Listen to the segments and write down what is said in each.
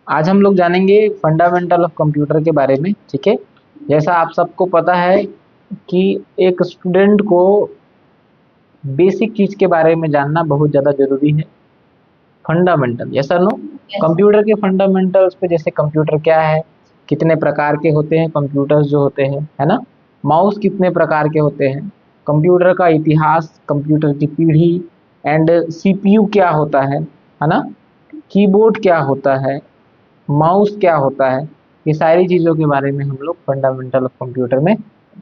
आज हम लोग जानेंगे फंडामेंटल ऑफ कंप्यूटर के बारे में। ठीक है, जैसा आप सबको पता है कि एक स्टूडेंट को बेसिक चीज के बारे में जानना बहुत ज़्यादा जरूरी है। फंडामेंटल, यस और नो? कंप्यूटर के फंडामेंटल्स पे, जैसे कंप्यूटर क्या है, कितने प्रकार के होते हैं कंप्यूटर्स जो होते हैं, है ना? माउस कितने प्रकार के होते हैं, कंप्यूटर का इतिहास, कंप्यूटर की पीढ़ी, एंड सीपीयू क्या होता है ना? कीबोर्ड क्या होता है, माउस क्या होता है, ये सारी चीज़ों के बारे में हम लोग फंडामेंटल ऑफ कंप्यूटर में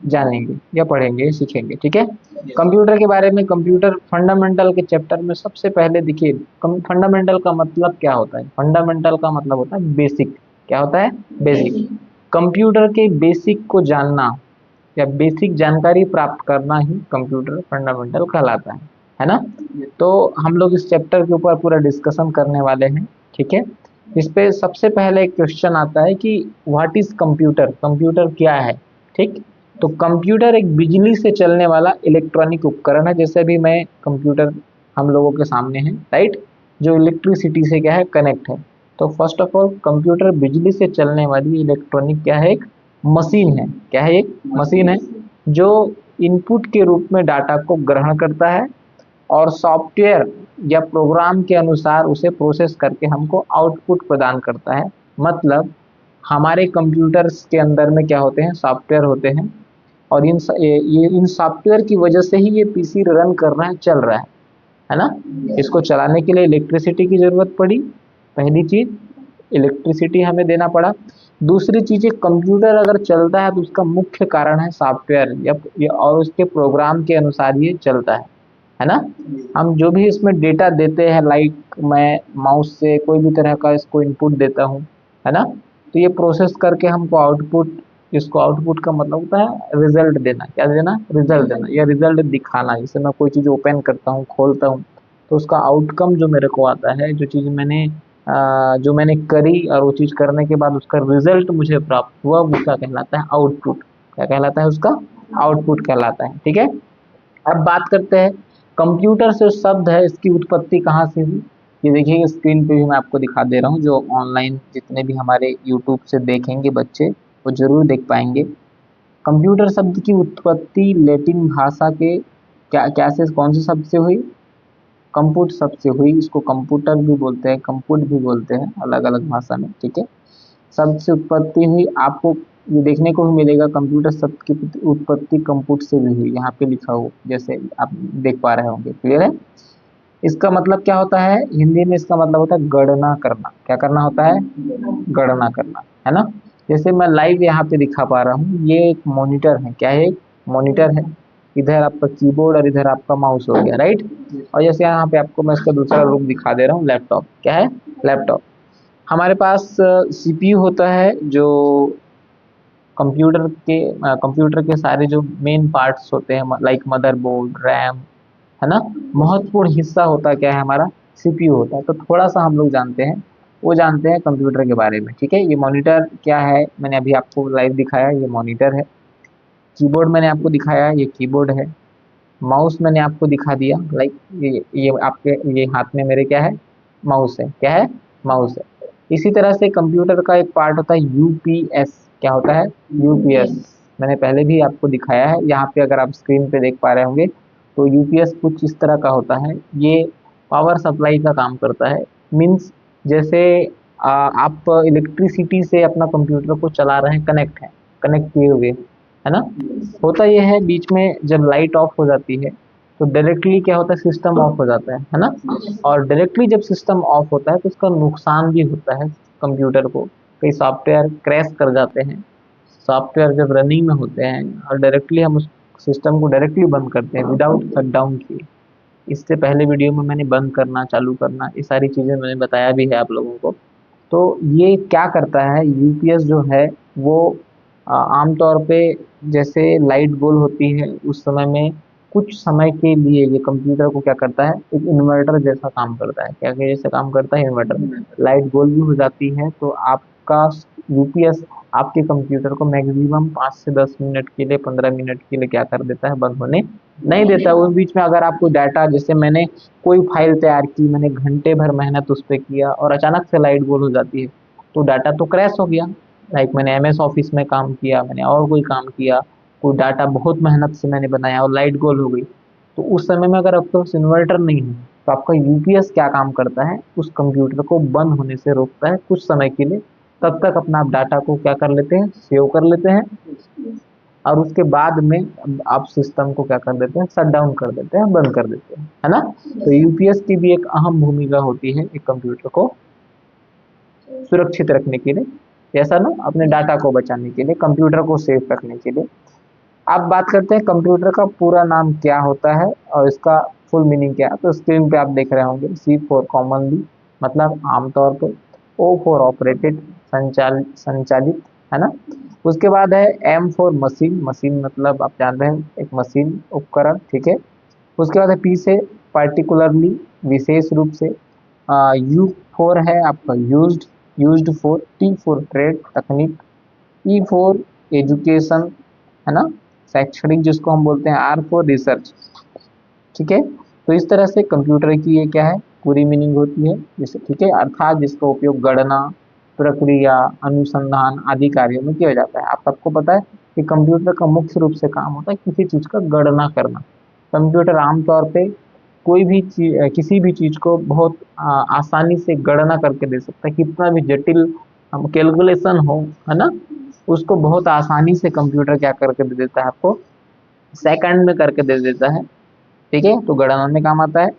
जानेंगे या पढ़ेंगे, सीखेंगे। ठीक है, कंप्यूटर के बारे में, कंप्यूटर फंडामेंटल के चैप्टर में सबसे पहले देखिए, फंडामेंटल का मतलब क्या होता है? फंडामेंटल का मतलब होता है बेसिक। क्या होता है? बेसिक। कंप्यूटर के बेसिक को जानना या बेसिक जानकारी प्राप्त करना ही कंप्यूटर फंडामेंटल कहलाता है ना? तो हम लोग इस चैप्टर के ऊपर पूरा डिस्कशन करने वाले हैं। ठीक है, इस पे सबसे पहले एक क्वेश्चन आता है कि व्हाट इज कंप्यूटर, कंप्यूटर क्या है? ठीक, तो कंप्यूटर एक बिजली से चलने वाला इलेक्ट्रॉनिक उपकरण है। जैसे भी मैं कंप्यूटर हम लोगों के सामने है, राइट, जो इलेक्ट्रिसिटी से क्या है, कनेक्ट है। तो फर्स्ट ऑफ ऑल कंप्यूटर बिजली से चलने वाली इलेक्ट्रॉनिक क्या है, एक मशीन है। क्या है? एक मशीन है जो इनपुट के रूप में डाटा को ग्रहण करता है और सॉफ्टवेयर या प्रोग्राम के अनुसार उसे प्रोसेस करके हमको आउटपुट प्रदान करता है। मतलब हमारे कंप्यूटर्स के अंदर में क्या होते हैं, सॉफ्टवेयर होते हैं, और ये इन सॉफ्टवेयर की वजह से ही ये पीसी रन कर रहा है, चल रहा है ना? इसको चलाने के लिए इलेक्ट्रिसिटी की जरूरत पड़ी, पहली चीज इलेक्ट्रिसिटी हमें देना पड़ा। दूसरी चीज है, कंप्यूटर अगर चलता है तो उसका मुख्य कारण है सॉफ्टवेयर और उसके प्रोग्राम के अनुसार ये चलता है ना? हम जो भी इसमें डेटा देते हैं, लाइक मैं माउस से कोई भी तरह का इसको इनपुट देता हूँ, है ना? तो ये प्रोसेस करके हमको आउटपुट, इसको आउटपुट का मतलब होता है रिजल्ट देना। क्या देना? रिजल्ट देना या रिजल्ट दिखाना। जैसे मैं कोई चीज़ ओपन करता हूँ, खोलता हूँ, तो उसका आउटकम जो मेरे को आता है, जो चीज़ जो मैंने करी और वो चीज़ करने के बाद उसका रिजल्ट मुझे प्राप्त हुआ, वो क्या कहलाता है? आउटपुट। क्या कहलाता है? उसका आउटपुट कहलाता है। ठीक है, अब बात करते हैं कंप्यूटर से शब्द है, इसकी उत्पत्ति कहाँ से हुई। ये देखिए स्क्रीन पे भी मैं आपको दिखा दे रहा हूँ, जो ऑनलाइन जितने भी हमारे यूट्यूब से देखेंगे बच्चे वो जरूर देख पाएंगे। कंप्यूटर शब्द की उत्पत्ति लैटिन भाषा के क्या से, कौन से शब्द से हुई? कंप्यूट शब्द से हुई। इसको कंप्यूटर भी बोलते हैं, कंप्यूट भी बोलते हैं, अलग अलग भाषा में। ठीक है, शब्द से उत्पत्ति हुई। आपको ये देखने को भी मिलेगा कंप्यूटर शब्द की उत्पत्ति कंप्यूट से भी हुई, यहाँ पे लिखा हो, जैसे आप देख पा रहे होंगे। क्लियर है? इसका मतलब क्या होता है? हिंदी में इसका मतलब होता है गणना करना। क्या करना होता है? गणना करना, है ना? जैसे मैं लाइव यहाँ पे दिखा पा रहा हूँ, ये एक मॉनिटर है। क्या है? मॉनिटर है। इधर आपका कीबोर्ड और इधर आपका माउस हो गया, राइट। और जैसे यहाँ पे आपको मैं इसका दूसरा रूप दिखा दे रहा हूँ, लैपटॉप। क्या है? लैपटॉप। हमारे पास सीपीयू होता है, जो कंप्यूटर के सारे जो मेन पार्ट्स होते हैं, लाइक मदरबोर्ड, रैम, है ना? महत्वपूर्ण हिस्सा होता क्या है हमारा? सीपीयू होता है। तो थोड़ा सा हम लोग जानते हैं, वो जानते हैं कंप्यूटर के बारे में। ठीक है, ये मॉनिटर क्या है, मैंने अभी आपको लाइव दिखाया, ये मॉनिटर है। कीबोर्ड मैंने आपको दिखाया, ये कीबोर्ड है। माउस मैंने आपको दिखा दिया, लाइक ये आपके ये हाथ में मेरे क्या है? माउस है। क्या है? माउस है। इसी तरह से कंप्यूटर का एक पार्ट होता है यूपीएस। क्या होता है? यूपीएस। मैंने पहले भी आपको दिखाया है, यहाँ पे अगर आप स्क्रीन पे देख पा रहे होंगे, तो यूपीएस कुछ इस तरह का होता है। ये पावर सप्लाई का काम करता है। मीन्स जैसे आप इलेक्ट्रिसिटी से अपना कंप्यूटर को चला रहे हैं, कनेक्ट किए हुए, है ना? होता यह है, बीच में जब लाइट ऑफ हो जाती है तो डायरेक्टली क्या होता है, सिस्टम ऑफ हो जाता है ना? और डायरेक्टली जब सिस्टम ऑफ होता है तो उसका नुकसान भी होता है कंप्यूटर को। कई सॉफ्टवेयर क्रैश कर जाते हैं, सॉफ्टवेयर जब रनिंग में होते हैं और डायरेक्टली हम उस सिस्टम को डायरेक्टली बंद करते हैं विदाउट शट डाउन किए। इससे पहले वीडियो में मैंने बंद करना, चालू करना, ये सारी चीज़ें मैंने बताया भी है आप लोगों को। तो ये क्या करता है, यूपीएस जो है वो आमतौर पे जैसे लाइट गोल होती है, उस समय में कुछ समय के लिए ये कंप्यूटर को क्या करता है, एक इन्वर्टर जैसा काम करता है। क्या क्या जैसा काम करता है? इन्वर्टर। लाइट गोल भी हो जाती है तो आपका यूपीएस आपके कंप्यूटर को मैक्सिमम 5 से 10 मिनट के लिए, 15 मिनट के लिए क्या कर देता है, बंद होने नहीं देता। उस बीच में अगर आपको डाटा, जैसे मैंने कोई फाइल तैयार की, मैंने घंटे भर मेहनत उस पर किया और अचानक से लाइट गोल हो जाती है, तो डाटा तो क्रैश हो गया। लाइक मैंने MS ऑफिस में काम किया, मैंने और कोई काम किया, कोई डाटा बहुत मेहनत से मैंने बनाया और लाइट गोल हो गई, तो उस समय में अगर आपके पास इन्वर्टर नहीं है तो आपका यूपीएस क्या काम करता है, उस कंप्यूटर को बंद होने से रोकता है कुछ समय के लिए। तब तक अपना आप डाटा को क्या कर लेते हैं, सेव कर लेते हैं, और उसके बाद में आप सिस्टम को क्या कर देते हैं, शट डाउन कर देते हैं, बंद कर देते हैं, है ना। तो यूपीएस की भी एक अहम भूमिका होती है एक कंप्यूटर को सुरक्षित रखने के लिए, जैसा ना अपने डाटा को बचाने के लिए, कंप्यूटर को सेफ रखने के लिए। अब बात करते हैं कंप्यूटर का पूरा नाम क्या होता है और इसका फुल मीनिंग क्या है। तो स्क्रीन पे आप देख रहे होंगे, C फॉर कॉमनली, मतलब आमतौर पे, O फॉर ऑपरेटेड, संचालित, है ना। उसके बाद है M फॉर मशीन, मशीन मतलब आप जान रहे हैं एक मशीन, उपकरण, ठीक है। उसके बाद है P से पार्टिकुलरली, विशेष रूप से। U फॉर है आपका used, used for. T for trade, तकनीक। E फॉर एजुकेशन, है ना, शैक्षणिक जिसको हम बोलते हैं। R फॉर रिसर्च, ठीक है। तो इस तरह से कंप्यूटर की ये क्या है, पूरी मीनिंग होती है, जैसे, ठीक है, अर्थात जिसका उपयोग गणना, प्रक्रिया, अनुसंधान आदि कार्यों में किया जाता है। आप सबको पता है कि कंप्यूटर का मुख्य रूप से काम होता है किसी चीज का गणना करना। कंप्यूटर आमतौर पे कोई भी चीज, किसी भी चीज को बहुत आसानी से गणना करके दे सकता है, कितना भी जटिल कैलकुलेशन हो, है ना, उसको बहुत आसानी से कंप्यूटर क्या करके दे देता है, आपको सेकंड में करके दे देता है, ठीक है। तो गणना में काम आता है।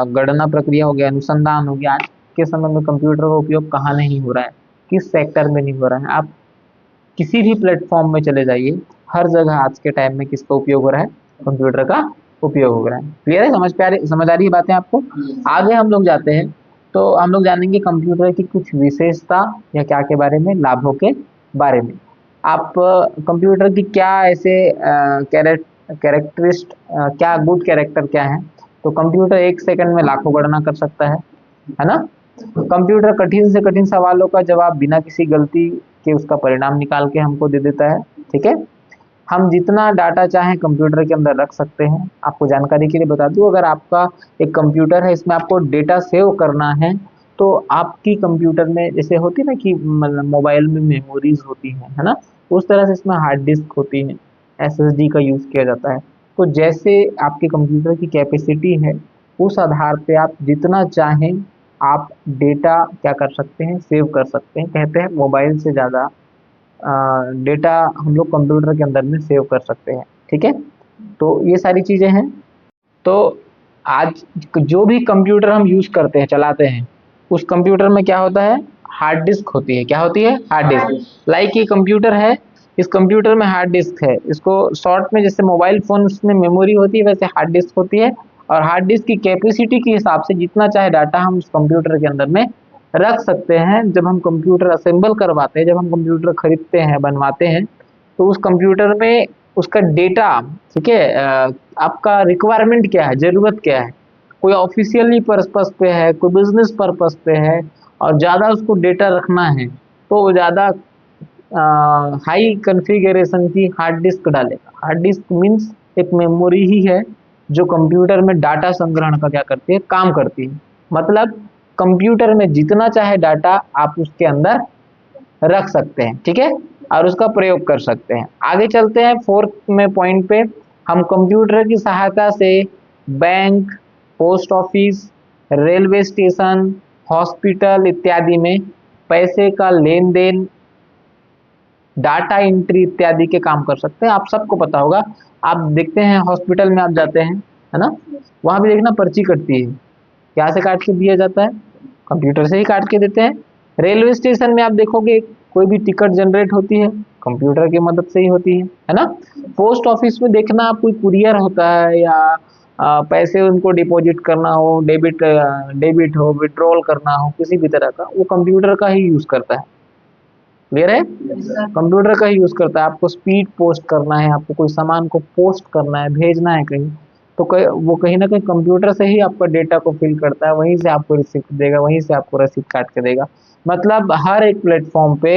गणना प्रक्रिया हो गया, अनुसंधान हो गया। आज के समय में कंप्यूटर का उपयोग कहाँ नहीं हो रहा है, किस सेक्टर में नहीं हो रहा है, आप किसी भी प्लेटफॉर्म में चले जाइए, हर जगह आज के टाइम में किसका उपयोग हो रहा है, कंप्यूटर का उपयोग हो रहा है। क्लियर है, समझ आ रही है बातें आपको। आगे हम लोग जाते हैं, तो हम लोग जानेंगे कंप्यूटर की कुछ विशेषता या क्या के बारे में, लाभों के बारे में। आप कंप्यूटर की क्या ऐसे कैरेक्टरिस्ट, क्या गुड कैरेक्टर क्या है। तो कंप्यूटर 1 सेकंड में लाखों गणना कर सकता है ना। कंप्यूटर कठिन से कठिन सवालों का जवाब बिना किसी गलती के उसका परिणाम निकाल के हमको दे देता है, ठीक है। हम जितना डाटा चाहें कंप्यूटर के अंदर रख सकते हैं। आपको जानकारी के लिए बता दूं, अगर आपका एक कंप्यूटर है, इसमें आपको डेटा सेव करना है, तो आपकी कंप्यूटर में जैसे होती है ना कि मतलब मोबाइल में मेमोरीज होती है ना, उस तरह से इसमें हार्ड डिस्क होती है, SSD का यूज किया जाता है। तो जैसे आपके कंप्यूटर की कैपेसिटी है, उस आधार पे आप जितना चाहें आप डेटा क्या कर सकते हैं, सेव कर सकते हैं। कहते हैं मोबाइल से ज़्यादा डेटा हम लोग कंप्यूटर के अंदर में सेव कर सकते हैं, ठीक है। तो ये सारी चीज़ें हैं। तो आज जो भी कंप्यूटर हम यूज़ करते हैं, चलाते हैं, उस कंप्यूटर में क्या होता है, हार्ड डिस्क होती है। क्या होती है, हार्ड डिस्क। लाइक ये कंप्यूटर है, इस कंप्यूटर में हार्ड डिस्क है। इसको शॉर्ट में जैसे मोबाइल फोन में मेमोरी होती है, वैसे हार्ड डिस्क होती है। और हार्ड डिस्क की कैपेसिटी के हिसाब से जितना चाहे डाटा हम उस कंप्यूटर के अंदर में रख सकते हैं। जब हम कंप्यूटर असेंबल करवाते हैं, जब हम कंप्यूटर खरीदते हैं, बनवाते हैं, तो उस कंप्यूटर में उसका डेटा, ठीक है, आपका रिक्वायरमेंट क्या है, ज़रूरत क्या है, कोई ऑफिशियली पर्पस पे है, कोई बिजनेस पर्पस पे है, और ज़्यादा उसको डेटा रखना है, तो वो ज़्यादा हाई कॉन्फ़िगरेशन की हार्ड डिस्क डालेगा। हार्ड डिस्क मीन्स एक मेमोरी ही है जो कंप्यूटर में डाटा संग्रहण का क्या करती है, काम करती है। मतलब कंप्यूटर में जितना चाहे डाटा आप उसके अंदर रख सकते हैं, ठीक है, और उसका प्रयोग कर सकते हैं। आगे चलते हैं 4th में पॉइंट पे। हम कंप्यूटर की सहायता से bank, post office, railway station, hospital इत्यादि में पैसे का लेन देन, डाटा एंट्री इत्यादि के काम कर सकते हैं। आप सबको पता होगा, आप देखते हैं हॉस्पिटल में आप जाते हैं, है ना, वहां भी देखना पर्ची कटती है, क्या से काट के दिया जाता है, कंप्यूटर से ही काट के देते हैं। रेलवे स्टेशन में आप देखोगे कोई भी टिकट जनरेट होती है, कंप्यूटर की मदद से ही होती है ना। पोस्ट ऑफिस में देखना, आप कोई कुरियर होता है या पैसे उनको डिपॉजिट करना हो, डेबिट हो, विड्रॉल करना हो, किसी भी तरह का, वो कंप्यूटर का ही यूज करता है। क्लियर है, कंप्यूटर का ही यूज करता है। आपको स्पीड पोस्ट करना है, आपको कोई सामान को पोस्ट करना है, भेजना है कहीं, तो वो कहीं ना कहीं कंप्यूटर से ही आपका डेटा को फिल करता है, वहीं से आपको रिसिप्ट देगा, वहीं से आपको रसीद काट के देगा। मतलब हर एक प्लेटफॉर्म पे,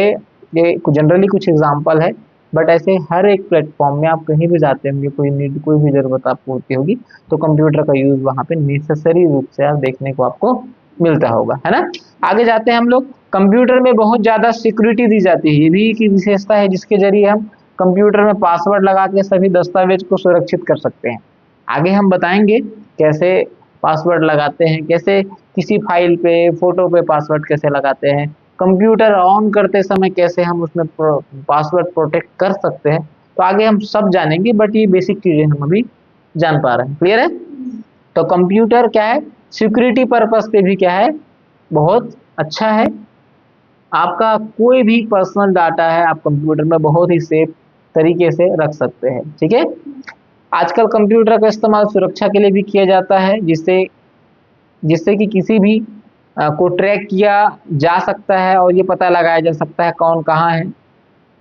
ये जनरली कुछ एग्जांपल है, बट ऐसे हर एक प्लेटफॉर्म में आप कहीं भी जाते होंगे, कोई नीड, कोई भी जरूरत आपको होती होगी, तो कंप्यूटर का यूज वहां पे नेसेसरी रूप से आप देखने को आपको मिलता होगा, है ना। आगे जाते हैं हम लोग। कंप्यूटर में बहुत ज़्यादा सिक्योरिटी दी जाती है, ये भी एक विशेषता है जिसके जरिए हम कंप्यूटर में पासवर्ड लगा के सभी दस्तावेज को सुरक्षित कर सकते हैं। आगे हम बताएंगे कैसे पासवर्ड लगाते हैं, कैसे किसी फाइल पे फोटो पे पासवर्ड कैसे लगाते हैं, कंप्यूटर ऑन करते समय कैसे हम उसमें पासवर्ड प्रोटेक्ट कर सकते हैं। तो आगे हम सब जानेंगे, बट ये बेसिक चीजें हम अभी जान पा रहे हैं। क्लियर है? तो कंप्यूटर क्या है, सिक्योरिटी पर्पस पे भी क्या है, बहुत अच्छा है। आपका कोई भी पर्सनल डाटा है आप कंप्यूटर में बहुत ही सेफ तरीके से रख सकते हैं। ठीक है, आजकल कंप्यूटर का इस्तेमाल सुरक्षा के लिए भी किया जाता है, जिससे जिससे कि किसी भी को ट्रैक किया जा सकता है और ये पता लगाया जा सकता है कौन कहाँ है।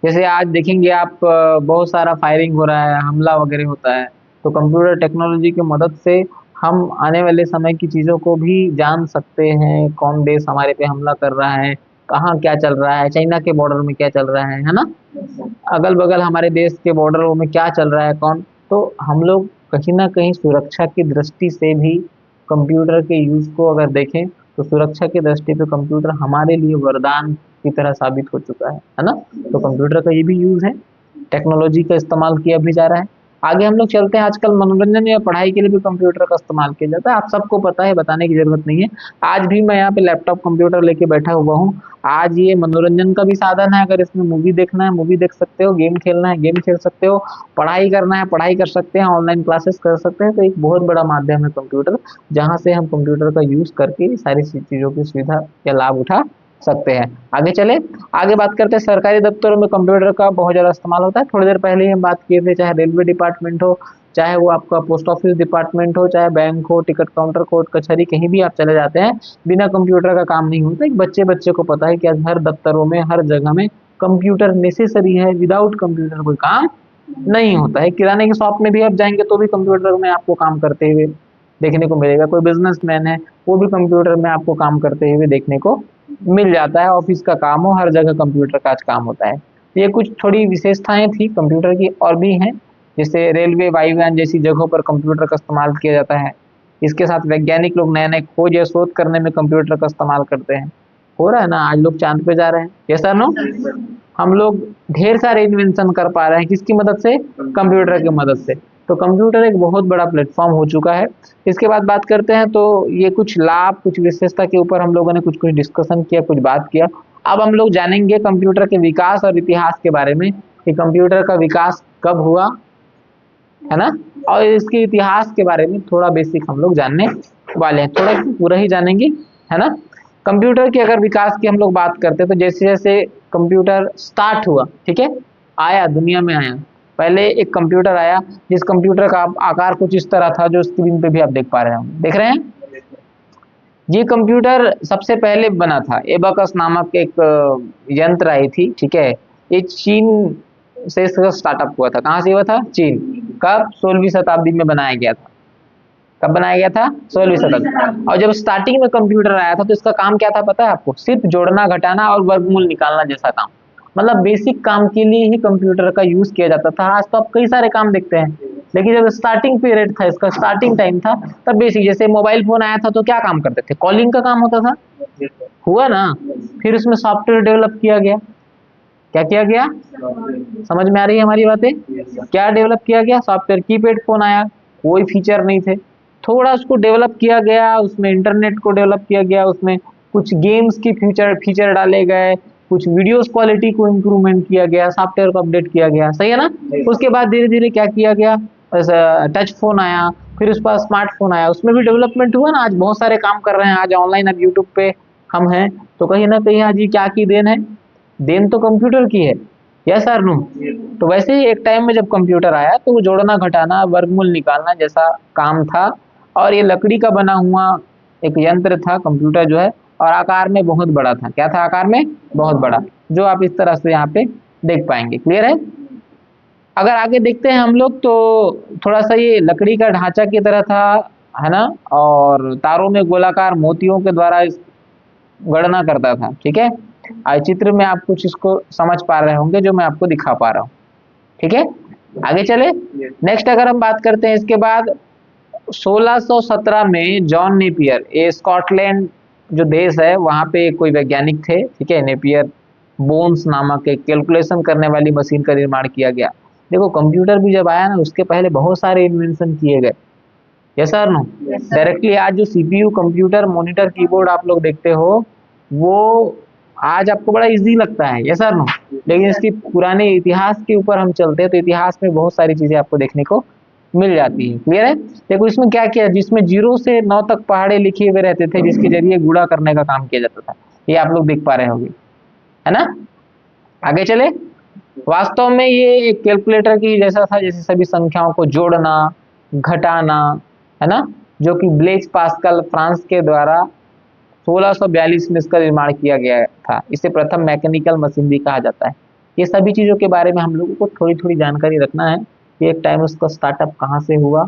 जैसे आज देखेंगे आप, बहुत सारा फायरिंग हो रहा है, हमला वगैरह होता है, तो कंप्यूटर टेक्नोलॉजी की मदद से हम आने वाले समय की चीज़ों को भी जान सकते हैं। कौन देश हमारे पे हमला कर रहा है, कहाँ क्या चल रहा है, चाइना के बॉर्डर में क्या चल रहा है ना, अगल बगल हमारे देश के बॉर्डरों में क्या चल रहा है कौन। तो हम लोग कहीं ना कहीं सुरक्षा की दृष्टि से भी कंप्यूटर के यूज को अगर देखें तो सुरक्षा की दृष्टि पे कंप्यूटर हमारे लिए वरदान की तरह साबित हो चुका है ना। तो कंप्यूटर का ये भी यूज है, टेक्नोलॉजी का इस्तेमाल किया भी जा रहा है। आगे हम लोग चलते हैं, आजकल मनोरंजन या पढ़ाई के लिए भी कंप्यूटर का इस्तेमाल किया जाता है, आप सबको पता है, बताने की जरूरत नहीं है। आज भी मैं यहाँ पे लैपटॉप कंप्यूटर लेके बैठा हुआ हूँ। आज ये मनोरंजन का भी साधन है, अगर इसमें मूवी देखना है मूवी देख सकते हो, गेम खेलना है गेम खेल सकते हो, पढ़ाई करना है पढ़ाई कर सकते हैं, ऑनलाइन क्लासेस कर सकते हैं। तो एक बहुत बड़ा माध्यम है कंप्यूटर, जहाँ से हम कंप्यूटर का यूज करके सारी चीज़ों की सुविधा या लाभ उठा सकते हैं। आगे चले, आगे बात करते हैं, सरकारी दफ्तरों में कंप्यूटर का बहुत ज़्यादा इस्तेमाल होता है। थोड़ी देर पहले ही हम बात किए थे, चाहे रेलवे डिपार्टमेंट हो, चाहे वो आपका पोस्ट ऑफिस डिपार्टमेंट हो, चाहे बैंक हो, टिकट काउंटर, कोर्ट कचहरी, कहीं भी आप चले जाते हैं, बिना कंप्यूटर का काम नहीं होता। एक बच्चे बच्चे को पता है कि आज हर दफ्तरों में हर जगह में कंप्यूटर नेसेसरी है, विदाउट कंप्यूटर कोई काम नहीं होता है। किराने की शॉप में भी आप जाएंगे तो भी कंप्यूटर में आपको काम करते हुए देखने को मिलेगा। कोई बिजनेसमैन है वो भी कंप्यूटर में आपको काम करते हुए देखने को मिल जाता है। ऑफिस का काम हो, हर जगह कंप्यूटर का आज काम होता है। ये कुछ थोड़ी विशेषताएं थी कंप्यूटर की, और भी हैं, जैसे रेलवे वायुयान जैसी जगहों पर कंप्यूटर का इस्तेमाल किया जाता है। इसके साथ वैज्ञानिक लोग नए नए खोज या शोध करने में कंप्यूटर का इस्तेमाल करते हैं। हो रहा है ना, आज लोग चांद पे जा रहे हैं, ऐसा नो, हम लोग ढेर सारे इन्वेंशन कर पा रहे हैं, किसकी मदद से, कंप्यूटर की मदद से। तो कंप्यूटर एक बहुत बड़ा प्लेटफॉर्म हो चुका है। इसके बाद बात करते हैं, तो ये कुछ लाभ कुछ विशेषता के ऊपर हम लोगों ने कुछ कुछ डिस्कशन किया, कुछ बात किया। अब हम लोग जानेंगे कंप्यूटर के विकास और इतिहास के बारे में, कि कंप्यूटर का विकास कब हुआ है ना, और इसके इतिहास के बारे में थोड़ा बेसिक हम लोग जानने वाले हैं, थोड़ा पूरा ही जानेंगे, है ना। कंप्यूटर के अगर विकास की हम लोग बात करते हैं, तो जैसे जैसे कंप्यूटर स्टार्ट हुआ, ठीक है, आया दुनिया में आया, पहले एक कंप्यूटर आया जिस कंप्यूटर का आकार कुछ इस तरह था, जो स्क्रीन पे भी आप देख पा रहे हैं, देख रहे हैं। ये कंप्यूटर सबसे पहले बना था, एबाकस नामक एक यंत्र आई थी, ठीक है। ये चीन से इसका स्टार्टअप हुआ था। कहाँ से हुआ था, चीन। कब, 16वीं शताब्दी में बनाया गया था। कब बनाया गया था, 16वीं शताब्दी। और जब स्टार्टिंग में कंप्यूटर आया था तो इसका काम क्या था पता है आपको, सिर्फ जोड़ना घटाना और वर्गमूल निकालना जैसा काम, मतलब बेसिक काम के लिए ही कंप्यूटर का यूज किया जाता था। आज तो आप कई सारे काम देखते हैं, लेकिन जब स्टार्टिंग पीरियड था, इसका स्टार्टिंग टाइम था, तब बेसिक, जैसे मोबाइल फोन आया था तो क्या काम करते थे, कॉलिंग का काम होता था, हुआ ना। फिर उसमें सॉफ्टवेयर डेवलप किया गया, क्या किया गया, समझ में आ रही है हमारी बातें, क्या डेवलप किया गया, सॉफ्टवेयर। कीपैड फोन आया, कोई फीचर नहीं थे, थोड़ा उसको डेवलप किया गया, उसमें इंटरनेट को डेवलप किया गया, उसमें कुछ गेम्स की फीचर फीचर डाले गए, कुछ वीडियोस क्वालिटी को इम्प्रूवमेंट किया गया, सॉफ्टवेयर को अपडेट किया गया, सही है ना। उसके बाद धीरे धीरे क्या किया गया, टच फोन आया, फिर उसके बाद स्मार्टफोन आया, उसमें भी डेवलपमेंट हुआ ना। आज बहुत सारे काम कर रहे हैं, आज ऑनलाइन, अब यूट्यूब पे हम हैं, तो कहीं ना कहीं आज ये क्या की देन है, देन तो कंप्यूटर की है, यस और नो। तो वैसे ही एक टाइम में जब कंप्यूटर आया तो वो जोड़ना घटाना वर्गमूल निकालना जैसा काम था, और ये लकड़ी का बना हुआ एक यंत्र था कंप्यूटर जो है, और आकार में बहुत बड़ा था। क्या था, आकार में बहुत बड़ा, जो आप इस तरह से यहाँ पे देख पाएंगे। क्लियर है। अगर आगे देखते हैं हम लोग, तो थोड़ा सा ये लकड़ी का ढांचा की तरह था, है ना, और तारों में गोलाकार मोतियों के द्वारा गणना करता था, ठीक है। आज चित्र में आप कुछ इसको समझ पा रहे होंगे जो मैं आपको दिखा पा रहा हूँ, ठीक है। आगे चले, नेक्स्ट अगर हम बात करते हैं इसके बाद, 1617 में जॉन नेपियर, ये स्कॉटलैंड जो देश है वहाँ पे कोई वैज्ञानिक थे, ठीक है, नेपियर बोन्स नामक एक कैलकुलेशन करने वाली मशीन का निर्माण किया गया। देखो कंप्यूटर भी जब आया ना उसके पहले बहुत सारे इन्वेंशन किए गए। Yes sir no. Yes, sir. Directly आज जो सीपीयू कंप्यूटर मॉनिटर कीबोर्ड आप लोग देखते हो वो आज आपको बड़ा इजी लगता है। Yes sir no. लेकिन Yes, इसकी पुराने इतिहास के ऊपर हम चलते हैं तो इतिहास में बहुत सारी चीजें आपको देखने को मिल जाती है। क्लियर है। देखो इसमें क्या किया, जिसमें 0 से 9 तक पहाड़े लिखे हुए रहते थे जिसके जरिए गुणा करने का काम किया जाता था, ये आप लोग देख पा रहे होंगे, है ना। आगे चले। वास्तव में ये एक कैलकुलेटर की जैसा था, जैसे सभी संख्याओं को जोड़ना घटाना, है ना, जो कि ब्लेज पास्कल फ्रांस के द्वारा 1642 में इसका निर्माण किया गया था। इसे प्रथम मैकेनिकल मशीन भी कहा जाता है। ये सभी चीजों के बारे में हम लोगों को थोड़ी थोड़ी जानकारी रखना है कि एक टाइम उसका स्टार्टअप कहाँ से हुआ,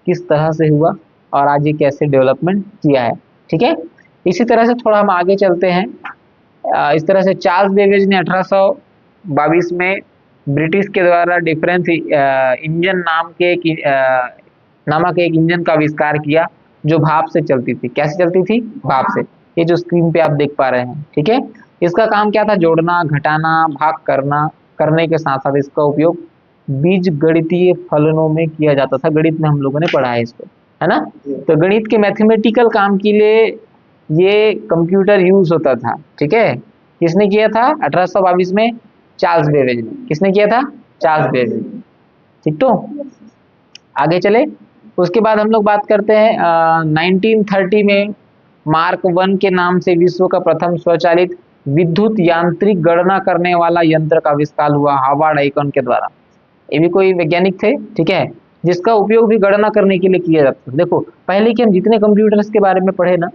किस तरह से हुआ और आज ये कैसे डेवलपमेंट किया है। ठीक है। इसी तरह से थोड़ा हम आगे चलते हैं। इस तरह से चार्ल्स बेबेज ने 1822 में ब्रिटिश के द्वारा डिफरेंस इंजन नामक एक इंजन का आविष्कार किया जो भाप से चलती थी। कैसे चलती थी? भाप से। ये जो स्क्रीन पे आप देख पा रहे हैं, ठीक है। इसका काम क्या था? जोड़ना घटाना भाग करना, करने के साथ साथ इसका उपयोग बीज गणितीय फलनों में किया जाता था। गणित में हम लोगों ने पढ़ा है इसको, है ना। तो गणित के मैथमेटिकल काम के लिए ये कंप्यूटर यूज होता था। ठीक है। किसने किया था? 1822 में चार्ल्स बेबेज ने। किसने किया था? Charles Babbage. ठीक। तो आगे चले। उसके बाद हम लोग बात करते हैं 1930 में मार्क 1 के नाम से विश्व का प्रथम स्वचालित विद्युत यांत्रिक गणना करने वाला यंत्र का आविष्कार हुआ हार्वर्ड आइकन के द्वारा। ये भी कोई वैज्ञानिक थे, ठीक है, जिसका उपयोग भी गणना करने के लिए किया जाता था। देखो पहले के हम जितने कंप्यूटर्स के बारे में पढ़े ना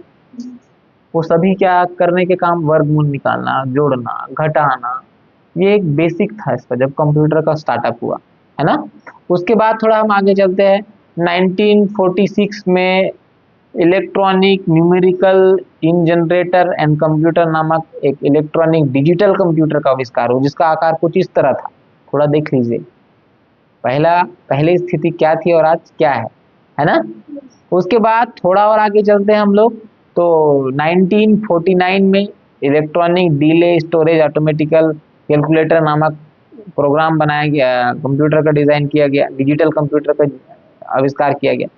वो सभी क्या करने के काम, वर्गमूल निकालना, जोड़ना, घटाना, ये एक बेसिक था इसका जब कंप्यूटर का स्टार्टअप हुआ, है ना। उसके बाद थोड़ा हम आगे चलते हैं। 1946 में electronic numerical in generator and computer नामक एक इलेक्ट्रॉनिक डिजिटल कंप्यूटर का आविष्कार हो जिसका आकार कुछ इस तरह था। थोड़ा देख लीजिए पहली स्थिति क्या थी और आज क्या है ना। उसके बाद थोड़ा और आगे चलते हैं हम लोग तो 1949 में electronic delay storage automatically calculator नामक प्रोग्राम बनाया गया, कंप्यूटर का डिजाइन किया गया, डिजिटल कंप्यूटर का आविष्कार किया गया।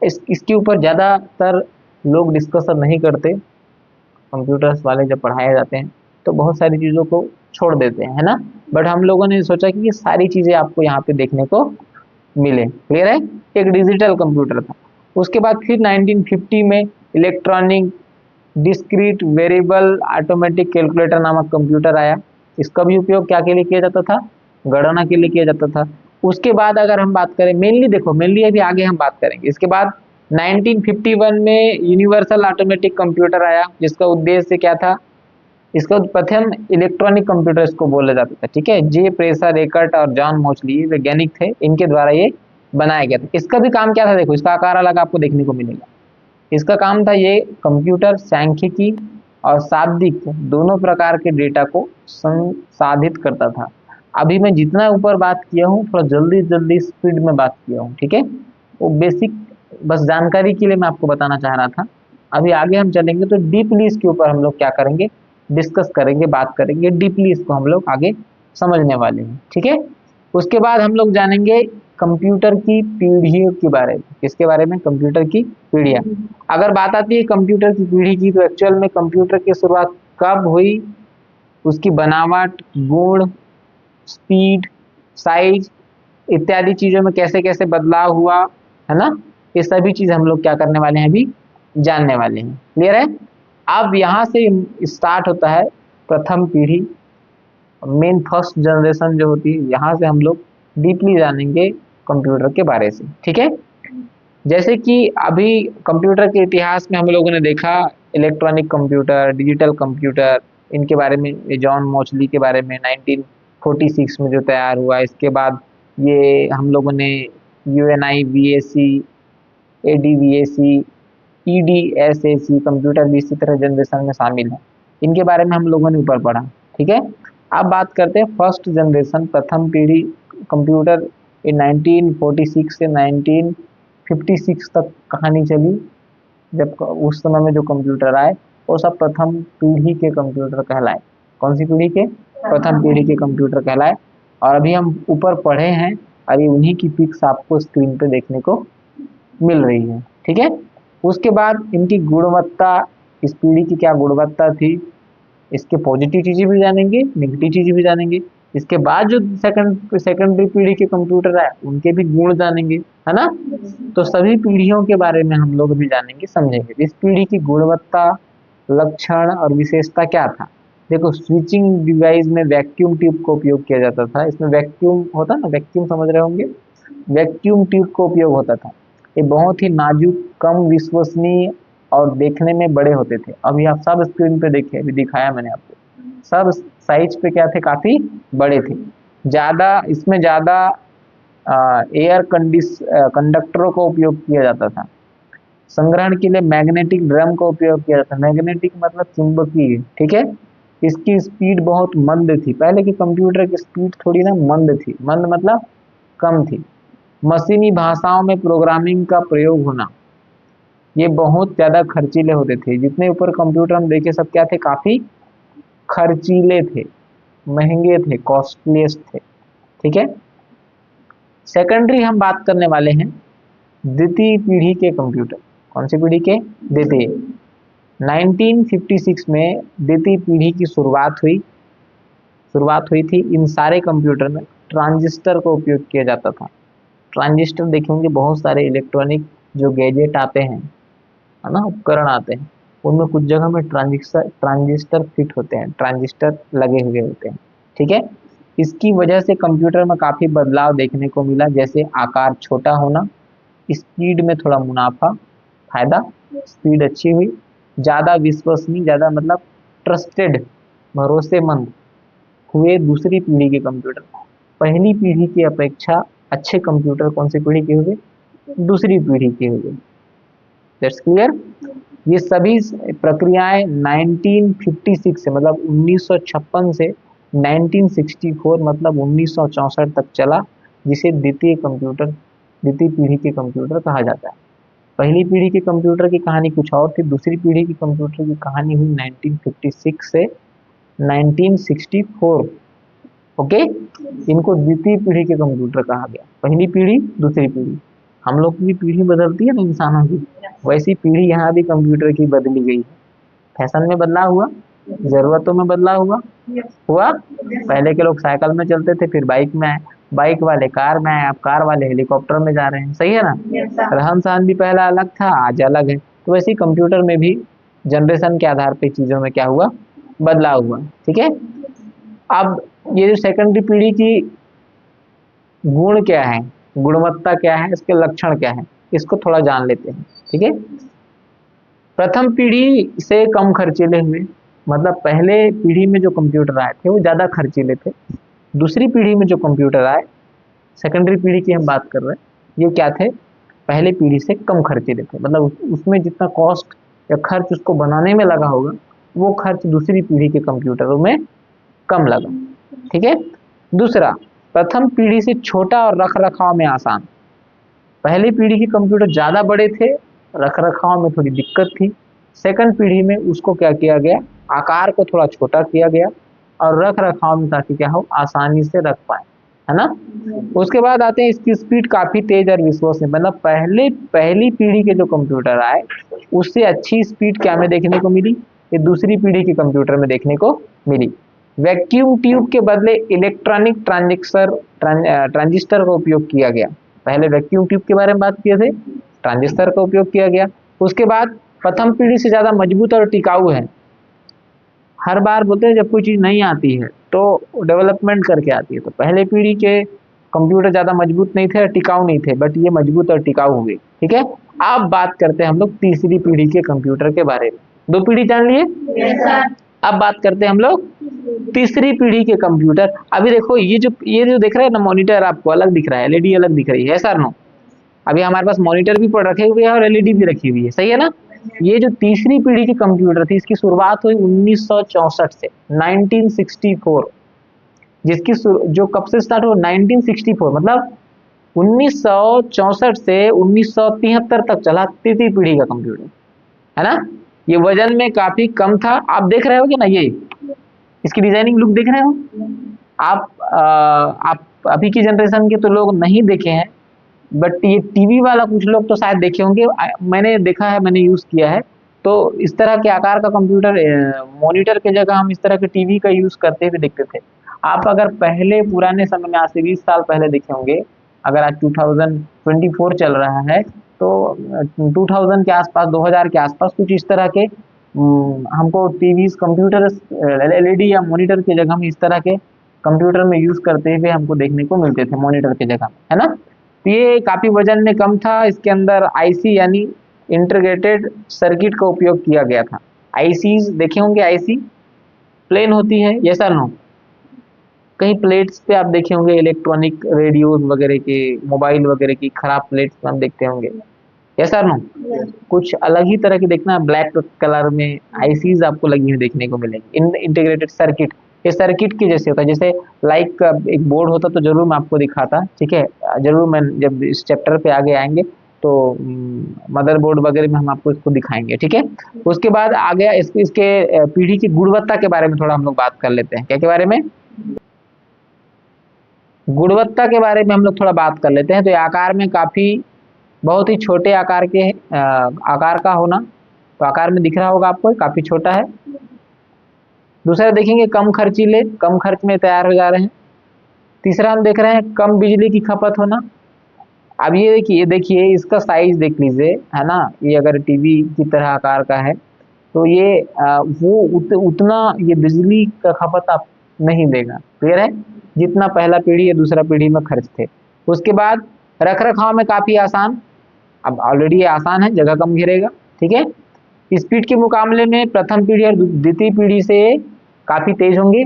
इसके ऊपर ज़्यादातर लोग डिस्कशन नहीं करते। कंप्यूटर्स वाले जब पढ़ाए जाते हैं तो बहुत सारी चीज़ों को छोड़ देते हैं, है ना। बट हम लोगों ने सोचा कि ये सारी चीज़ें आपको यहाँ पे देखने को मिले। क्लियर है। एक डिजिटल कंप्यूटर था। उसके बाद फिर 1950 में electronic discrete variable automatic calculator नामक कंप्यूटर आया। इसका भी उपयोग क्या के लिए किया जाता था? गणना के लिए किया जाता था। उसके बाद अगर हम बात करें मेनली, देखो मेनली अभी आगे हम बात करेंगे। इसके बाद 1951 में यूनिवर्सल ऑटोमेटिक कंप्यूटर आया जिसका उद्देश्य क्या था? इसका प्रथम इलेक्ट्रॉनिक कंप्यूटर इसको बोला जाता था। ठीक है। जे प्रेसर एकर्ट और जॉन मोचली वैज्ञानिक थे, इनके द्वारा ये बनाया गया था। इसका भी काम क्या था? देखो इसका आकार अलग आपको देखने को मिलेगा। इसका काम था ये कंप्यूटर सांख्यिकी और शाब्दिक दोनों प्रकार के डेटा को संसाधित करता था। अभी मैं जितना ऊपर बात किया हूँ थोड़ा जल्दी जल्दी स्पीड में बात किया हूँ, ठीक है। वो बेसिक बस जानकारी के लिए मैं आपको बताना चाह रहा था। अभी आगे हम चलेंगे तो डीपली इसके ऊपर हम लोग क्या करेंगे, डिस्कस करेंगे, बात करेंगे डीपली, इसको हम लोग आगे समझने वाले हैं। ठीक है। उसके बाद हम लोग जानेंगे कंप्यूटर की पीढ़ियों के बारे में। किसके बारे में? कंप्यूटर की पीढ़ियाँ। अगर बात आती है कंप्यूटर की पीढ़ी की तो एक्चुअल में कंप्यूटर की शुरुआत कब हुई, उसकी बनावट, गुण, स्पीड, साइज इत्यादि चीजों में कैसे कैसे बदलाव हुआ, है ना, ये सभी चीज हम लोग क्या करने वाले हैं, अभी जानने वाले हैं। क्लियर है। अब यहाँ से स्टार्ट होता है प्रथम पीढ़ी, मेन फर्स्ट जनरेशन जो होती है। यहाँ से हम लोग डीपली जानेंगे कंप्यूटर के बारे से। ठीक है। जैसे कि अभी कंप्यूटर के इतिहास में हम लोगों ने देखा इलेक्ट्रॉनिक कंप्यूटर, डिजिटल कंप्यूटर, इनके बारे में जॉन मोचली के बारे में 1946 में जो तैयार हुआ। इसके बाद ये हम लोगों ने UNI VAC, ADVAC, EDSAC computer भी इसी तरह जनरेशन में शामिल है। इनके बारे में हम लोगों ने ऊपर पढ़ा। ठीक है। अब बात करते हैं फर्स्ट जनरेशन, प्रथम पीढ़ी कंप्यूटर। in 1946 से 1956 तक कहानी चली जब उस समय में जो कंप्यूटर आए वो सब प्रथम पीढ़ी के कंप्यूटर कहलाए। कौन सी पीढ़ी के? प्रथम पीढ़ी के कंप्यूटर कहलाए। और अभी हम ऊपर पढ़े हैं और ये उन्हीं की पिक्स आपको स्क्रीन पे देखने को मिल रही है, ठीक है। उसके बाद इनकी गुणवत्ता, इस पीढ़ी की क्या गुणवत्ता थी, इसके पॉजिटिव चीजें भी जानेंगे, नेगेटिव चीजें भी जानेंगे। इसके बाद जो सेकंडरी पीढ़ी के कंप्यूटर है उनके भी गुण जानेंगे, है ना। तो सभी पीढ़ियों के बारे में हम लोग भी जानेंगे, समझेंगे। इस पीढ़ी की गुणवत्ता, लक्षण और विशेषता क्या था। देखो, स्विचिंग डिवाइस में वैक्यूम ट्यूब का उपयोग किया जाता था। इसमें वैक्यूम होता ना, वैक्यूम समझ रहे होंगे, वैक्यूम ट्यूब का उपयोग होता था। ये बहुत ही नाजुक, कम विश्वसनीय और देखने में बड़े होते थे। अभी आप सब स्क्रीन पे देखिए, अभी दिखाया मैंने आपको, सब साइज पे क्या थे, काफी बड़े थे। इसमें ज्यादा एयर कंडक्टरों का उपयोग किया जाता था। संग्रहण के लिए मैग्नेटिक ड्रम का उपयोग किया जाता है। मैग्नेटिक मतलब चुंबकीय, ठीक है। इसकी स्पीड बहुत मंद थी। पहले के कंप्यूटर की स्पीड थोड़ी ना मंद थी, मंद मतलब कम थी। मशीनी भाषाओं में प्रोग्रामिंग का प्रयोग होना, ये बहुत ज्यादा खर्चीले होते थे। जितने ऊपर कंप्यूटर हम देखे सब क्या थे, काफी खर्चीले थे, महंगे थे, कॉस्टलीस्ट थे, ठीक है। सेकेंडरी हम बात करने वाले हैं द्वितीय पीढ़ी के कंप्यूटर। कौन सी पीढ़ी के? द्वितीय। 1956 में द्वितीय पीढ़ी की शुरुआत हुई थी। इन सारे कंप्यूटर में ट्रांजिस्टर का उपयोग किया जाता था। ट्रांजिस्टर देखेंगे, बहुत सारे इलेक्ट्रॉनिक जो गैजेट आते हैं, है ना, उपकरण आते हैं, उनमें कुछ जगह में ट्रांजिस्टर फिट होते हैं, ट्रांजिस्टर लगे हुए होते हैं, ठीक है। इसकी वजह से कंप्यूटर में काफी बदलाव देखने को मिला, जैसे आकार छोटा होना, स्पीड में थोड़ा मुनाफा, फायदा, स्पीड अच्छी हुई, ज्यादा विश्वसनीय, ज्यादा मतलब ट्रस्टेड, भरोसेमंद हुए दूसरी पीढ़ी के कंप्यूटर। पहली पीढ़ी की अपेक्षा अच्छे कंप्यूटर कौन सी पीढ़ी के हुए? दूसरी पीढ़ी के हुए। That's clear. ये सभी प्रक्रियाएं 1956 से मतलब 1956 से 1964 मतलब 1964 तक चला, जिसे द्वितीय पीढ़ी के कंप्यूटर कहा जाता है। पहली पीढ़ी के कंप्यूटर की कहानी कुछ और थी, दूसरी पीढ़ी के कंप्यूटर की कहानी हुई 1956 से 1964। ओके, इनको द्वितीय पीढ़ी के कंप्यूटर कहा गया। पहली पीढ़ी, दूसरी पीढ़ी। हम लोग की पीढ़ी बदलती है ना इंसानों की, वैसी पीढ़ी यहाँ भी कंप्यूटर की बदली गई है। फैशन में बदलाव हुआ, जरूरतों में बदलाव हुआ। पहले के लोग साइकिल में चलते थे, फिर बाइक में आए, बाइक वाले कार में आए, अब कार वाले हेलीकॉप्टर में जा रहे हैं, सही है ना। रहन सहन भी पहला अलग था, आज अलग है। तो वैसे ही कंप्यूटर में भी जनरेशन के आधार पे चीजों में क्या हुआ, बदलाव हुआ, ठीक है। अब ये जो सेकेंडरी पीढ़ी की गुण क्या है, गुणवत्ता क्या है, इसके लक्षण क्या है, इसको थोड़ा जान लेते हैं, ठीक है। प्रथम पीढ़ी से कम खर्चीले हुए, मतलब पहले पीढ़ी में जो कंप्यूटर आए थे वो ज्यादा खर्चीले थे। दूसरी पीढ़ी में जो कंप्यूटर आए, सेकेंडरी पीढ़ी की हम बात कर रहे हैं, ये क्या थे, पहले पीढ़ी से कम खर्चीले थे। मतलब उसमें जितना कॉस्ट या खर्च उसको बनाने में लगा होगा, वो खर्च दूसरी पीढ़ी के कंप्यूटरों में कम लगा, ठीक है। दूसरा, प्रथम पीढ़ी से छोटा और रख रखाव में आसान। पहली पीढ़ी के कंप्यूटर ज्यादा बड़े थे, रख रखाव में थोड़ी दिक्कत थी। सेकंड पीढ़ी में उसको क्या किया गया, आकार को थोड़ा छोटा किया गया और रख रखाव में, ताकि क्या हो, आसानी से रख पाए, है ना। उसके बाद आते हैं इसकी स्पीड काफी तेज और विश्वसनीय। मतलब पहली पीढ़ी के जो कंप्यूटर आए उससे अच्छी स्पीड क्या में देखने को मिली, ये दूसरी पीढ़ी के कंप्यूटर में देखने को मिली। वैक्यूम ट्यूब के बदले इलेक्ट्रॉनिक ट्रांजिस्टर का उपयोग किया गया। पहले वैक्यूम ट्यूब के बारे में बात किए थे, ट्रांजिस्टर का उपयोग किया गया। उसके बाद प्रथम पीढ़ी से ज्यादा मजबूत और टिकाऊ है। हर बार बोलते हैं जब कोई चीज नहीं आती है तो डेवलपमेंट करके आती है, तो पहले पीढ़ी के कंप्यूटर ज्यादा मजबूत नहीं थे और टिकाऊ नहीं थे, बट ये मजबूत और टिकाऊ हुए, ठीक है। अब बात करते हैं हम लोग तीसरी पीढ़ी के कंप्यूटर के बारे में। दो पीढ़ी जान लिए, अब बात करते हैं हम लोग तीसरी पीढ़ी के कंप्यूटर। अभी देखो, ये जो देख रहे हैं ना मॉनिटर, आपको अलग दिख रहा है, एलईडी अलग दिख रही है, सर नो। अभी हमारे पास मॉनिटर भी पड़ रखे हुए हैं और एलईडी भी रखी हुई है, सही है ना। ये जो तीसरी पीढ़ी की कंप्यूटर थी, इसकी शुरुआत हुई 1964 से 1964, जिसकी जो कब से स्टार्ट हो, 1964 मतलब 1964 से 1973 तक चला तृतीय पीढ़ी का कंप्यूटर, है ना। ये वजन में काफी कम था। आप देख रहे होगे ना, ये इसकी डिजाइनिंग लुक देख रहे हो आप अभी की जनरेशन के तो लोग नहीं देखे हैं, बट ये टीवी वाला कुछ लोग तो शायद देखे होंगे। मैंने देखा है, मैंने यूज किया है। तो इस तरह के आकार का कंप्यूटर, मॉनिटर की जगह हम इस तरह के टीवी का यूज करते हुए देखते थे। आप अगर पहले पुराने समय में, आज से 20 साल पहले देखे होंगे, अगर आज 2024 चल रहा है, तो 2000 के आसपास, 2000 के आसपास कुछ इस तरह के हमको टीवी, कंप्यूटर, एलईडी या मॉनिटर की जगह हम इस तरह के कंप्यूटर में यूज करते हुए हमको देखने को मिलते थे, मॉनिटर की जगह, है ना। तो ये काफी वजन में कम था। इसके अंदर आईसी यानी इंटीग्रेटेड सर्किट का उपयोग किया गया था। आईसी देखे होंगे, आईसी प्लेन होती है, ये सर नो। कहीं प्लेट्स पे आप देखे होंगे इलेक्ट्रॉनिक रेडियोज वगैरह के, मोबाइल वगैरह की खराब प्लेट्स हम देखते होंगे, ये सर नो। कुछ अलग ही तरह की देखना, ब्लैक कलर में आईसीज आपको लगी हुई देखने को मिलेगी। इंटीग्रेटेड सर्किट, ये सर्किट के जैसे होता है, जैसे लाइक एक बोर्ड होता तो जरूर मैं आपको दिखाता, ठीक है। जरूर मैं जब इस चैप्टर पे आगे आएंगे तो मदरबोर्ड वगैरह में हम आपको इसको दिखाएंगे, ठीक है। उसके बाद आगे इसके पीढ़ी की गुणवत्ता के बारे में थोड़ा हम लोग बात कर लेते हैं। क्या के बारे में? गुणवत्ता के बारे में हम लोग थोड़ा बात कर लेते हैं। तो ये आकार में काफी, बहुत ही छोटे आकार के आकार का होना, तो आकार में दिख रहा होगा आपको, काफी छोटा है। दूसरा देखेंगे कम खर्चीले, कम खर्च में तैयार हो जा रहे हैं। तीसरा हम देख रहे हैं कम बिजली की खपत होना। अब ये देखिए इसका साइज देख लीजिए, है ना। ये अगर टीवी की तरह आकार का है तो ये उतना ये बिजली का खपत आप नहीं देगा, क्लियर है, जितना पहला पीढ़ी या दूसरा पीढ़ी में खर्च थे। उसके बाद रख रखाव में काफी आसान, अब ऑलरेडी ये आसान है, जगह कम घेरेगा, ठीक है। स्पीड के मुकाबले में प्रथम पीढ़ी और द्वितीय पीढ़ी से काफी तेज होंगे,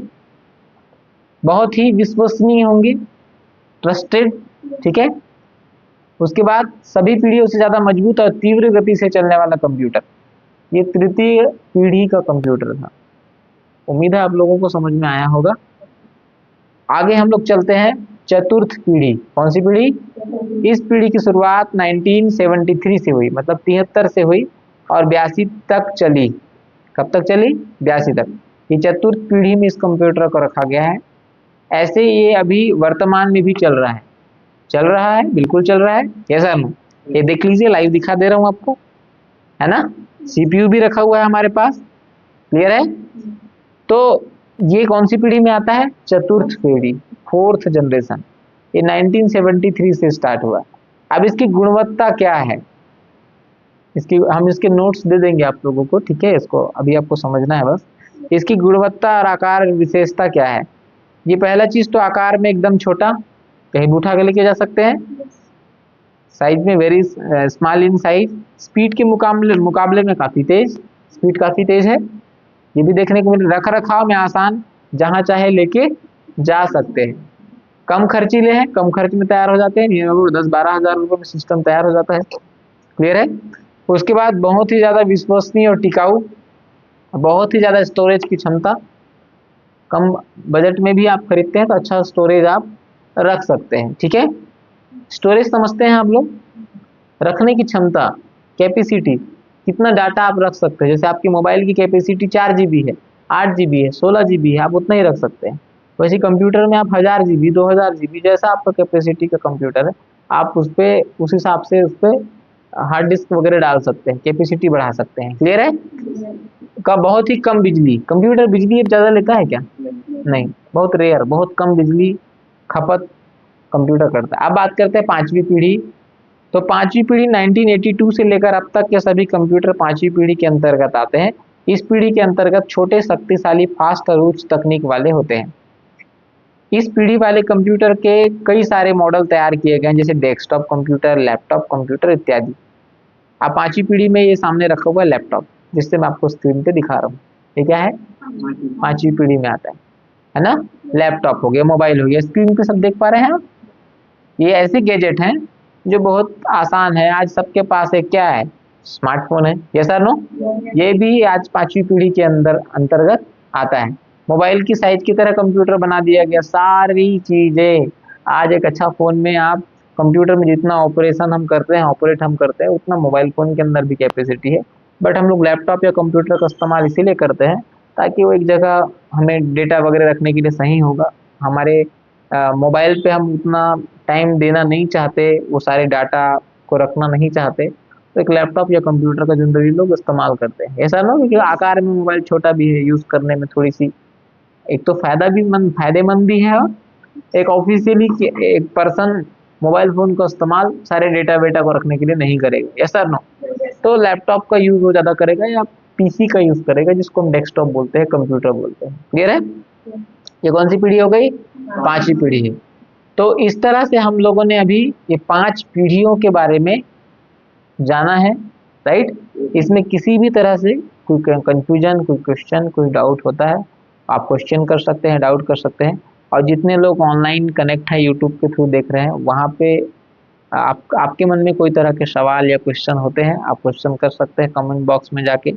बहुत ही विश्वसनीय होंगे, ट्रस्टेड, ठीक है। उसके बाद सभी पीढ़ियों से ज्यादा मजबूत और तीव्र गति से चलने वाला कंप्यूटर, ये तृतीय पीढ़ी का कंप्यूटर था। उम्मीद है आप लोगों को समझ में आया होगा। आगे हम लोग चलते हैं चतुर्थ पीढ़ी। कौन सी पीढ़ी? इस पीढ़ी की शुरुआत 1973 से हुई, मतलब 73 से हुई और 82 तक चली। कब तक चली? 82 तक। ये चतुर्थ पीढ़ी में इस कंप्यूटर को रखा गया है। ऐसे ये अभी वर्तमान में भी चल रहा है, चल रहा है, बिल्कुल चल रहा है, कैसा नो। ये देख लीजिए, लाइव दिखा दे रहा हूं आपको, है ना। सीपीयू भी रखा हुआ है हमारे पास, क्लियर है। तो ये कौन सी पीढ़ी में आता है? चतुर्थ पीढ़ी, फोर्थ जनरेशन। ये 1973 से स्टार्ट हुआ। अब इसकी गुणवत्ता क्या है, हम इसके नोट्स दे देंगे आप लोगों को, ठीक है। इसको अभी आपको समझना है बस। इसकी गुणवत्ता और आकार विशेषता क्या है। ये पहला चीज तो आकार में एकदम छोटा, कहीं भी उठा के लेके जा सकते हैं। साइज में very small in size. Speed के मुकाबले में काफी तेज, स्पीड काफी तेज है। ये भी देखने को मिल। रख रखाव में आसान, जहां चाहे लेके जा सकते हैं। कम खर्चीले हैं, कम खर्च में तैयार हो जाते हैं, 10-12 हजार रुपये में सिस्टम तैयार हो जाता है, क्लियर है। उसके बाद बहुत ही ज्यादा विश्वसनीय और टिकाऊ, बहुत ही ज्यादा स्टोरेज की क्षमता। कम बजट में भी आप खरीदते हैं तो अच्छा स्टोरेज आप रख सकते हैं, ठीक है। स्टोरेज समझते हैं आप लोग, रखने की क्षमता, कैपेसिटी, कितना डाटा आप रख सकते हैं। जैसे आपकी मोबाइल की कैपेसिटी 4 GB है, 8 GB है, 16 GB है, आप उतना ही रख सकते हैं। वैसे कंप्यूटर में आप 1000 GB, 2000 GB, जैसा आपका कैपेसिटी का कंप्यूटर है, आप उस पर उस हिसाब से उस पर हार्ड डिस्क वगैरह डाल सकते हैं, कैपेसिटी बढ़ा सकते हैं, क्लियर है। का बहुत ही कम बिजली, कंप्यूटर बिजली ज़्यादा लेता है क्या? नहीं, बहुत रेयर, बहुत कम बिजली खपत कंप्यूटर करता है। अब बात करते हैं पांचवी पीढ़ी। तो पांचवी पीढ़ी 1982 से लेकर अब तक के सभी कंप्यूटर पांचवी पीढ़ी के अंतर्गत आते हैं। इस पीढ़ी के अंतर्गत छोटे, शक्तिशाली, फास्ट और उच्च तकनीक वाले होते हैं। इस पीढ़ी वाले कंप्यूटर के कई सारे मॉडल तैयार किए गए हैं, जैसे डेस्कटॉप कंप्यूटर, लैपटॉप कंप्यूटर इत्यादि। अब पांचवी पीढ़ी में ये सामने रखा हुआ है लैपटॉप, जिससे मैं आपको स्क्रीन पे दिखा रहा हूँ। ये क्या है? पांचवी पीढ़ी में आता है ना। लैपटॉप हो गया, मोबाइल हो गया, स्क्रीन पे सब देख पा रहे हैं आप। ये ऐसे गैजेट हैं जो बहुत आसान है, आज सबके पास एक क्या है? स्मार्टफोन है, यस और नो। ये भी आज पांचवी पीढ़ी के अंतर्गत आता है। मोबाइल की साइज की तरह कंप्यूटर बना दिया गया, सारी चीजें आज एक अच्छा फोन में आप, कंप्यूटर में जितना ऑपरेशन हम करते हैं, ऑपरेट हम करते हैं, उतना मोबाइल फोन के अंदर भी कैपेसिटी है। बट हम लोग लैपटॉप या कंप्यूटर का इस्तेमाल इसीलिए करते हैं ताकि वो एक जगह हमें डेटा वगैरह रखने के लिए सही होगा। हमारे मोबाइल पे हम उतना टाइम देना नहीं चाहते, वो सारे डाटा को रखना नहीं चाहते, तो एक लैपटॉप या कंप्यूटर का जनरली लोग इस्तेमाल करते हैं। ऐसा ना हो कि आकार में मोबाइल छोटा भी है, यूज़ करने में थोड़ी सी एक तो फायदेमंद भी है, और एक ऑफिशियली एक पर्सन मोबाइल फ़ोन का इस्तेमाल सारे डेटा वेटा को रखने के लिए नहीं करेगा, यस और नो? तो लैपटॉप का यूज़ वो ज़्यादा करेगा या पीसी का यूज़ करेगा, जिसको हम डेस्कटॉप बोलते हैं, कंप्यूटर बोलते हैं। क्लियर है? ये कौन सी पीढ़ी हो गई? पांचवी पीढ़ी है। तो इस तरह से हम लोगों ने अभी ये 5 पीढ़ियों के बारे में जाना है, राइट? इसमें किसी भी तरह से कोई कंफ्यूजन, कोई क्वेश्चन, कोई डाउट होता है, आप क्वेश्चन कर सकते हैं, डाउट कर सकते हैं। और जितने लोग ऑनलाइन कनेक्ट है, यूट्यूब के थ्रू देख रहे हैं, वहाँ पे आपके मन में कोई तरह के सवाल या क्वेश्चन होते हैं, आप क्वेश्चन कर सकते हैं कमेंट बॉक्स में जाके।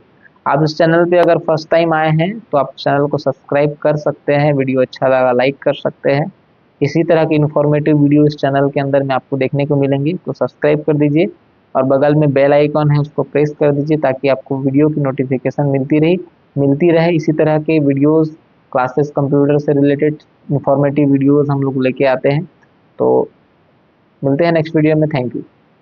आप इस चैनल पे अगर फर्स्ट टाइम आए हैं तो आप चैनल को सब्सक्राइब कर सकते हैं, वीडियो अच्छा लगा लाइक कर सकते हैं। इसी तरह की इन्फॉर्मेटिव वीडियो इस चैनल के अंदर में आपको देखने को मिलेंगी, तो सब्सक्राइब कर दीजिए और बगल में बेल आइकॉन है उसको प्रेस कर दीजिए ताकि आपको वीडियो की नोटिफिकेशन मिलती रहे। इसी तरह के वीडियोस, क्लासेस, कंप्यूटर से रिलेटेड इन्फॉर्मेटिव वीडियोस हम लोग लेके आते हैं। तो मिलते हैं नेक्स्ट वीडियो में। Thank you.